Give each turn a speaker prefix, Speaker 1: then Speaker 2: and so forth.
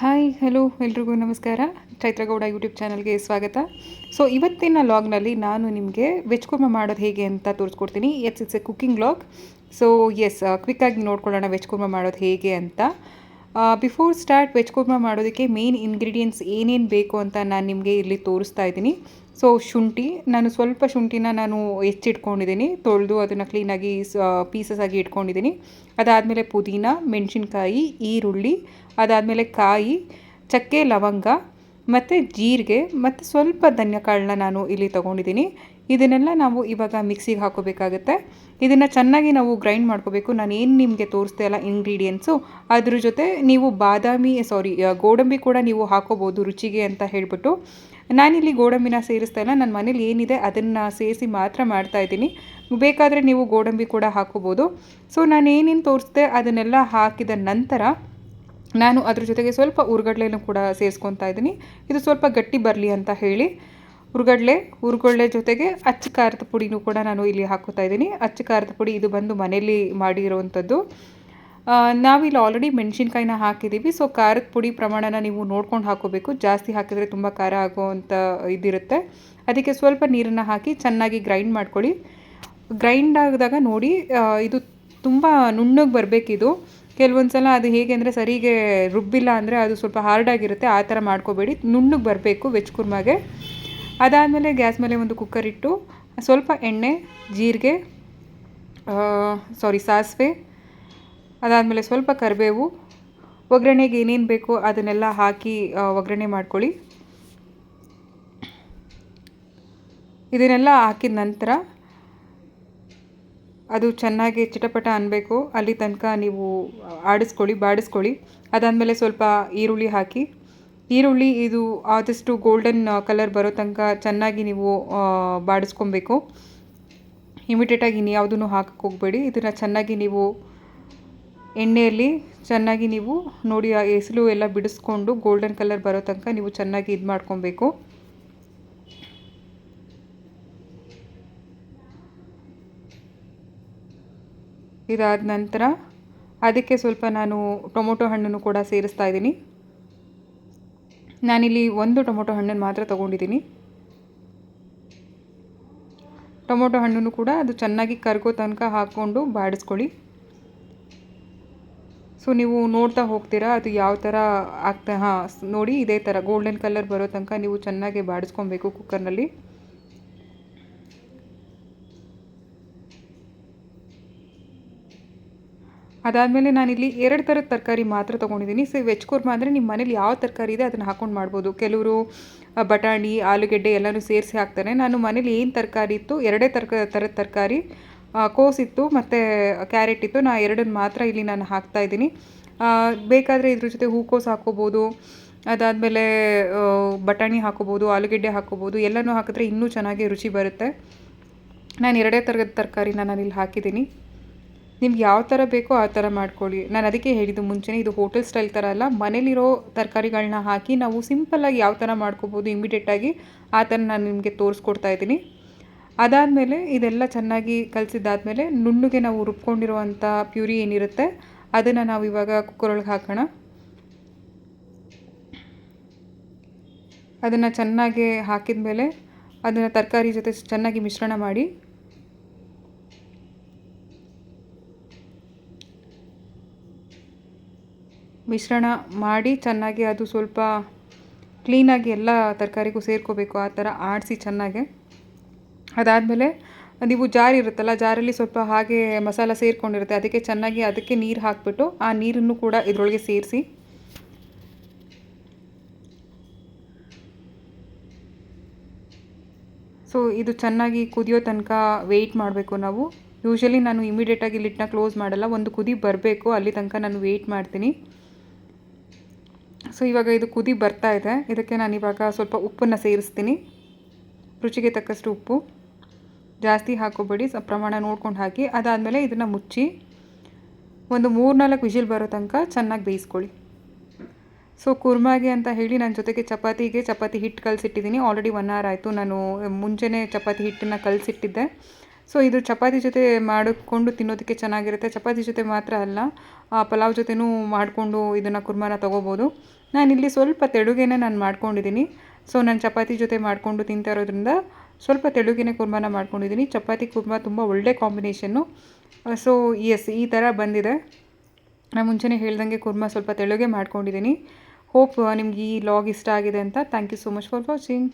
Speaker 1: Hi hello ಎಲ್ರಿಗೂ ನಮಸ್ಕಾರ. ಚೈತ್ರಗೌಡ YouTube ಚಾನಲ್ಗೆ ಸ್ವಾಗತ. ಸೊ ಇವತ್ತಿನ ಲಾಗ್ನಲ್ಲಿ ನಾನು ನಿಮಗೆ ವೆಜ್ ಕುರ್ಮಾ ಮಾಡೋದು ಹೇಗೆ ಅಂತ ತೋರಿಸ್ಕೊಡ್ತೀನಿ. It's a cooking log. So ಕ್ವಿಕ್ಕಾಗಿ ನೋಡ್ಕೊಳ್ಳೋಣ ವೆಜ್ ಕುರ್ಮಾ ಮಾಡೋದು ಹೇಗೆ ಅಂತ. ಬಿಫೋರ್ ಸ್ಟಾರ್ಟ್ ವೆಜ್ ಕುರ್ಮಾ ಮಾಡೋದಕ್ಕೆ ಮೇನ್ ಇಂಗ್ರೀಡಿಯೆಂಟ್ಸ್ ಏನೇನು ಬೇಕು ಅಂತ ನಾನು ನಿಮಗೆ ಇಲ್ಲಿ ತೋರಿಸ್ತಾ ಇದ್ದೀನಿ. ಸೊ ಶುಂಠಿ, ನಾನು ಸ್ವಲ್ಪ ಶುಂಠಿನ ಹೆಚ್ಚಿಟ್ಕೊಂಡಿದ್ದೀನಿ, ತೊಳೆದು ಅದನ್ನು ಕ್ಲೀನಾಗಿ ಪೀಸಸ್ ಆಗಿ ಇಟ್ಕೊಂಡಿದ್ದೀನಿ. ಅದಾದಮೇಲೆ ಪುದೀನ, ಮೆಣಸಿನ್ಕಾಯಿ, ಈರುಳ್ಳಿ, ಅದಾದಮೇಲೆ ಕಾಯಿ, ಚಕ್ಕೆ, ಲವಂಗ ಮತ್ತು ಜೀರಿಗೆ ಮತ್ತು ಸ್ವಲ್ಪ ಧನ್ಯಕಾಳನ್ನ ನಾನು ಇಲ್ಲಿ ತೊಗೊಂಡಿದ್ದೀನಿ. ಇದನ್ನೆಲ್ಲ ನಾವು ಇವಾಗ ಮಿಕ್ಸಿಗೆ ಹಾಕೋಬೇಕಾಗತ್ತೆ. ಇದನ್ನು ಚೆನ್ನಾಗಿ ನಾವು ಗ್ರೈಂಡ್ ಮಾಡ್ಕೋಬೇಕು. ನಾನು ಏನು ನಿಮಗೆ ತೋರಿಸ್ದೆ ಅಲ್ಲ ಇಂಗ್ರೀಡಿಯೆಂಟ್ಸು, ಅದ್ರ ಜೊತೆ ನೀವು ಗೋಡಂಬಿ ಕೂಡ ನೀವು ಹಾಕೋಬೋದು ರುಚಿಗೆ ಅಂತ ಹೇಳಿಬಿಟ್ಟು. ನಾನಿಲ್ಲಿ ಗೋಡಂಬಿನ ಸೇರಿಸ್ತಾ ಇಲ್ಲ, ನನ್ನ ಮನೇಲಿ ಏನಿದೆ ಅದನ್ನು ಸೇರಿಸಿ ಮಾತ್ರ ಮಾಡ್ತಾಯಿದ್ದೀನಿ. ಬೇಕಾದರೆ ನೀವು ಗೋಡಂಬಿ ಕೂಡ ಹಾಕೋಬೋದು. ಸೊ ನಾನು ಏನೇನು ತೋರಿಸ್ದೆ ಅದನ್ನೆಲ್ಲ ಹಾಕಿದ ನಂತರ ನಾನು ಅದ್ರ ಜೊತೆಗೆ ಸ್ವಲ್ಪ ಹುರ್ಗಡ್ಲೆನೂ ಕೂಡ ಸೇರಿಸ್ಕೊತಾ ಇದ್ದೀನಿ. ಇದು ಸ್ವಲ್ಪ ಗಟ್ಟಿ ಬರಲಿ ಅಂತ ಹೇಳಿ ಹುರ್ಗಡ್ಲೆ ಜೊತೆಗೆ ಅಚ್ಚ ಖಾರದ ಪುಡಿನೂ ಕೂಡ ನಾನು ಇಲ್ಲಿ ಹಾಕೋತಾ ಇದ್ದೀನಿ. ಅಚ್ಚ ಖಾರದ ಪುಡಿ ಇದು ಬಂದು ಮನೇಲಿ ಮಾಡಿರೋವಂಥದ್ದು. ನಾವಿಲ್ಲಿ ಆಲ್ರೆಡಿ ಮೆಣಸಿನ್ಕಾಯಿನ ಹಾಕಿದ್ದೀವಿ. ಸೊ ಖಾರದ ಪುಡಿ ಪ್ರಮಾಣನ ನೀವು ನೋಡ್ಕೊಂಡು ಹಾಕೋಬೇಕು. ಜಾಸ್ತಿ ಹಾಕಿದರೆ ತುಂಬ ಖಾರ ಆಗೋವಂಥ ಇದಿರುತ್ತೆ. ಅದಕ್ಕೆ ಸ್ವಲ್ಪ ನೀರನ್ನು ಹಾಕಿ ಚೆನ್ನಾಗಿ ಗ್ರೈಂಡ್ ಮಾಡ್ಕೊಳ್ಳಿ. ಗ್ರೈಂಡ್ ಆಗಿದಾಗ ನೋಡಿ, ಇದು ತುಂಬ ನುಣ್ಣಗೆ ಬರಬೇಕಿದು. ಕೆಲವೊಂದು ಸಲ ಅದು ಹೇಗೆ ಅಂದರೆ ಸರಿಗೆ ರುಬ್ಬಿಲ್ಲ ಅಂದರೆ ಅದು ಸ್ವಲ್ಪ ಹಾರ್ಡಾಗಿರುತ್ತೆ. ಆ ಥರ ಮಾಡ್ಕೋಬೇಡಿ, ನುಣ್ಣಗೆ ಬರಬೇಕು ವೆಜ್ ಕುರ್ಮಾಗೆ. ಅದಾದಮೇಲೆ ಗ್ಯಾಸ್ ಮೇಲೆ ಒಂದು ಕುಕ್ಕರ್ ಇಟ್ಟು ಸ್ವಲ್ಪ ಎಣ್ಣೆ, ಜೀರಿಗೆ, ಸಾಸಿವೆ, ಅದಾದಮೇಲೆ ಸ್ವಲ್ಪ ಕರಿಬೇವು, ಒಗ್ಗರಣೆಗೆ ಏನೇನು ಬೇಕೋ ಅದನ್ನೆಲ್ಲ ಹಾಕಿ ಒಗ್ಗರಣೆ ಮಾಡ್ಕೊಳ್ಳಿ. ಇದನ್ನೆಲ್ಲ ಹಾಕಿದ ನಂತರ ಅದು ಚೆನ್ನಾಗಿ ಚಿಟಪಟ ಅನ್ನಬೇಕು, ಅಲ್ಲಿ ತನಕ ನೀವು ಬಾಡಿಸ್ಕೊಳ್ಳಿ. ಅದಾದಮೇಲೆ ಸ್ವಲ್ಪ ಈರುಳ್ಳಿ ಹಾಕಿ, ಈರುಳ್ಳಿ ಇದು ಆದಷ್ಟು ಗೋಲ್ಡನ್ ಕಲರ್ ಬರೋ ತನಕ ಚೆನ್ನಾಗಿ ನೀವು ಬಾಡಿಸ್ಕೊಬೇಕು. ಇಮಿಡಿಯೇಟಾಗಿ ಯಾವುದನ್ನು ಹಾಕಕ್ಕೆ ಹೋಗಬೇಡಿ. ಇದನ್ನು ಚೆನ್ನಾಗಿ ನೀವು ಎಣ್ಣೆಯಲ್ಲಿ ಚೆನ್ನಾಗಿ ನೀವು ನೋಡಿ ಆ ಎಸಳು ಎಲ್ಲ ಬಿಡಿಸ್ಕೊಂಡು ಗೋಲ್ಡನ್ ಕಲರ್ ಬರೋ ತನಕ ನೀವು ಚೆನ್ನಾಗಿ ಇದು ಮಾಡ್ಕೊಬೇಕು. ಇದಾದ ನಂತರ ಅದಕ್ಕೆ ಸ್ವಲ್ಪ ನಾನು ಟೊಮೊಟೊ ಹಣ್ಣನ್ನು ಕೂಡ ಸೇರಿಸ್ತಾ ಇದ್ದೀನಿ. ನಾನಿಲ್ಲಿ ಒಂದು ಟೊಮೊಟೊ ಹಣ್ಣನ್ನು ಮಾತ್ರ ತೊಗೊಂಡಿದ್ದೀನಿ. ಟೊಮೊಟೊ ಹಣ್ಣನ್ನು ಕೂಡ ಅದು ಚೆನ್ನಾಗಿ ಕರಗೋ ತನಕ ಹಾಕ್ಕೊಂಡು ಬಾಡಿಸ್ಕೊಳ್ಳಿ. ಸೊ ನೀವು ನೋಡ್ತಾ ಹೋಗ್ತೀರಾ ಅದು ಯಾವ ಥರ ನೋಡಿ, ಇದೇ ಥರ ಗೋಲ್ಡನ್ ಕಲರ್ ಬರೋ ತನಕ ನೀವು ಚೆನ್ನಾಗಿ ಬಾಡಿಸ್ಕೊಬೇಕು ಕುಕ್ಕರ್ನಲ್ಲಿ. ಅದಾದಮೇಲೆ ನಾನಿಲ್ಲಿ 2 ಥರದ ತರಕಾರಿ ಮಾತ್ರ ತೊಗೊಂಡಿದ್ದೀನಿ. ಸೊ ವೆಜ್ ಕುರ್ಮಾ ಅಂದರೆ ನಿಮ್ಮ ಮನೇಲಿ ಯಾವ ತರಕಾರಿ ಇದೆ ಅದನ್ನು ಹಾಕ್ಕೊಂಡು ಮಾಡ್ಬೋದು. ಕೆಲವರು ಬಟಾಣಿ, ಆಲೂಗೆಡ್ಡೆ ಎಲ್ಲನೂ ಸೇರಿಸಿ ಹಾಕ್ತಾರೆ. ನಾನು ಮನೇಲಿ ಏನು ತರಕಾರಿ ಇತ್ತು, 2 ಥರದ ತರಕಾರಿ, ಕೋಸಿತ್ತು ಮತ್ತು ಕ್ಯಾರೆಟ್ ಇತ್ತು. ನಾನು 2 ಮಾತ್ರ ಇಲ್ಲಿ ನಾನು ಹಾಕ್ತಾಯಿದ್ದೀನಿ. ಬೇಕಾದರೆ ಇದ್ರ ಜೊತೆ ಹೂಕೋಸು ಹಾಕ್ಕೋಬೋದು, ಅದಾದಮೇಲೆ ಬಟಾಣಿ ಹಾಕ್ಕೋಬೋದು, ಆಲೂಗೆಡ್ಡೆ ಹಾಕ್ಕೋಬೋದು. ಎಲ್ಲನೂ ಹಾಕಿದ್ರೆ ಇನ್ನೂ ಚೆನ್ನಾಗಿ ರುಚಿ ಬರುತ್ತೆ. ನಾನು 2 ಥರದ ತರಕಾರಿನ ನಾನಿಲ್ಲಿ ಹಾಕಿದ್ದೀನಿ. ನಿಮ್ಗೆ ಯಾವ ಥರ ಬೇಕೋ ಆ ಥರ ಮಾಡ್ಕೊಳ್ಳಿ. ನಾನು ಅದಕ್ಕೆ ಹೇಳಿದ್ದು ಮುಂಚೆನೇ, ಇದು ಹೋಟೆಲ್ ಸ್ಟೈಲ್ ಥರ ಅಲ್ಲ, ಮನೇಲಿರೋ ತರಕಾರಿಗಳನ್ನ ಹಾಕಿ ನಾವು ಸಿಂಪಲ್ಲಾಗಿ ಯಾವ ಥರ ಮಾಡ್ಕೋಬೋದು ಇಮಿಡಿಯೇಟಾಗಿ, ಆ ಥರ ನಾನು ನಿಮಗೆ ತೋರಿಸ್ಕೊಡ್ತಾ ಇದ್ದೀನಿ. ಅದಾದಮೇಲೆ ಇದೆಲ್ಲ ಚೆನ್ನಾಗಿ ಕಲಸಿದ್ದಾದಮೇಲೆ ನುಣ್ಣಗೆ ನಾವು ರುಬ್ಕೊಂಡಿರುವಂಥ ಪ್ಯೂರಿ ಏನಿರುತ್ತೆ ಅದನ್ನು ನಾವು ಇವಾಗ ಕುಕ್ಕರೊಳಗೆ ಹಾಕೋಣ. ಅದನ್ನು ಚೆನ್ನಾಗಿ ಹಾಕಿದ ಮೇಲೆ ಅದನ್ನು ತರಕಾರಿ ಜೊತೆ ಚೆನ್ನಾಗಿ ಮಿಶ್ರಣ ಮಾಡಿ ಚೆನ್ನಾಗಿ ಅದು ಸ್ವಲ್ಪ ಕ್ಲೀನಾಗಿ ಎಲ್ಲ ತರಕಾರಿಗೂ ಸೇರ್ಕೋಬೇಕು. ಆ ಥರ ಆಡಿಸಿ ಚೆನ್ನಾಗೆ. ಅದಾದಮೇಲೆ ನೀವು ಜಾರ್ ಇರುತ್ತಲ್ಲ, ಜಾರಲ್ಲಿ ಸ್ವಲ್ಪ ಹಾಗೆ ಮಸಾಲ ಸೇರಿಕೊಂಡಿರುತ್ತೆ, ಅದಕ್ಕೆ ನೀರು ಹಾಕಿಬಿಟ್ಟು ಆ ನೀರನ್ನು ಕೂಡ ಇದರೊಳಗೆ ಸೇರಿಸಿ ಸೊ ಇದು ಚೆನ್ನಾಗಿ ಕುದಿಯೋ ತನಕ ವೆಯ್ಟ್ ಮಾಡಬೇಕು ನಾವು. ಯೂಶ್ವಲಿ ನಾನು ಇಮಿಡಿಯೇಟಾಗಿ ಲಿಡ್ನ ಕ್ಲೋಸ್ ಮಾಡಲ್ಲ, ಒಂದು ಕುದಿ ಬರಬೇಕು, ಅಲ್ಲಿ ತನಕ ನಾನು ವೆಯ್ಟ್ ಮಾಡ್ತೀನಿ. ಸೊ ಇವಾಗ ಇದು ಕುದಿ ಬರ್ತಾ ಇದೆ. ಇದಕ್ಕೆ ನಾನು ಇವಾಗ ಸ್ವಲ್ಪ ಉಪ್ಪನ್ನು ಸೇರಿಸ್ತೀನಿ. ರುಚಿಗೆ ತಕ್ಕಷ್ಟು ಉಪ್ಪು, ಜಾಸ್ತಿ ಹಾಕೋಬೇಡಿ, ಪ್ರಮಾಣ ನೋಡ್ಕೊಂಡು ಹಾಕಿ. ಅದಾದಮೇಲೆ ಇದನ್ನು ಮುಚ್ಚಿ ಒಂದು 3-4 ವಿಷಿಲ್ ಬರೋ ತನಕ ಚೆನ್ನಾಗಿ ಬೇಯಿಸ್ಕೊಳ್ಳಿ. ಸೊ ಕುರ್ಮಾಗೆ ಅಂತ ಹೇಳಿ ನನ್ನ ಜೊತೆಗೆ ಚಪಾತಿ ಹಿಟ್ಟು ಕಲಸಿಟ್ಟಿದ್ದೀನಿ. ಆಲ್ರೆಡಿ 1 hour ಆಯಿತು. ನಾನು ಮುಂಚೆನೇ ಚಪಾತಿ ಹಿಟ್ಟನ್ನು ಕಲಸಿಟ್ಟಿದ್ದೆ. ಸೊ ಇದು ಚಪಾತಿ ಜೊತೆ ಮಾಡಿಕೊಂಡು ತಿನ್ನೋದಕ್ಕೆ ಚೆನ್ನಾಗಿರುತ್ತೆ. ಚಪಾತಿ ಜೊತೆ ಮಾತ್ರ ಅಲ್ಲ, ಪಲಾವ್ ಜೊತೆನೂ ಮಾಡಿಕೊಂಡು ಇದನ್ನು ಕುರ್ಮಾನ ತೊಗೋಬೋದು. ನಾನಿಲ್ಲಿ ಸ್ವಲ್ಪ ತೆಳುಗೆನೇ ನಾನು ಮಾಡ್ಕೊಂಡಿದ್ದೀನಿ. ಸೊ ನಾನು ಚಪಾತಿ ಜೊತೆ ಮಾಡಿಕೊಂಡು ತಿಂತಾ ಇರೋದ್ರಿಂದ ಸ್ವಲ್ಪ ತೆಳುಗೆನೇ ಕುರ್ಮಾನ ಮಾಡ್ಕೊಂಡಿದ್ದೀನಿ. ಚಪಾತಿ ಕುರ್ಮಾ ತುಂಬ ಒಳ್ಳೆ ಕಾಂಬಿನೇಷನ್ನು. ಸೊ ಎಸ್, ಈ ಥರ ಬಂದಿದೆ. ನಾನು ಮುಂಚೆನೇ ಹೇಳ್ದಂಗೆ ಕುರ್ಮಾ ಸ್ವಲ್ಪ ತೆಳುಗೆ ಮಾಡ್ಕೊಂಡಿದ್ದೀನಿ. ಹೋಪ್ ನಿಮ್ಗೆ ಈ ಲಾಗ್ ಇಷ್ಟ ಆಗಿದೆ ಅಂತ. Thank you so much for watching.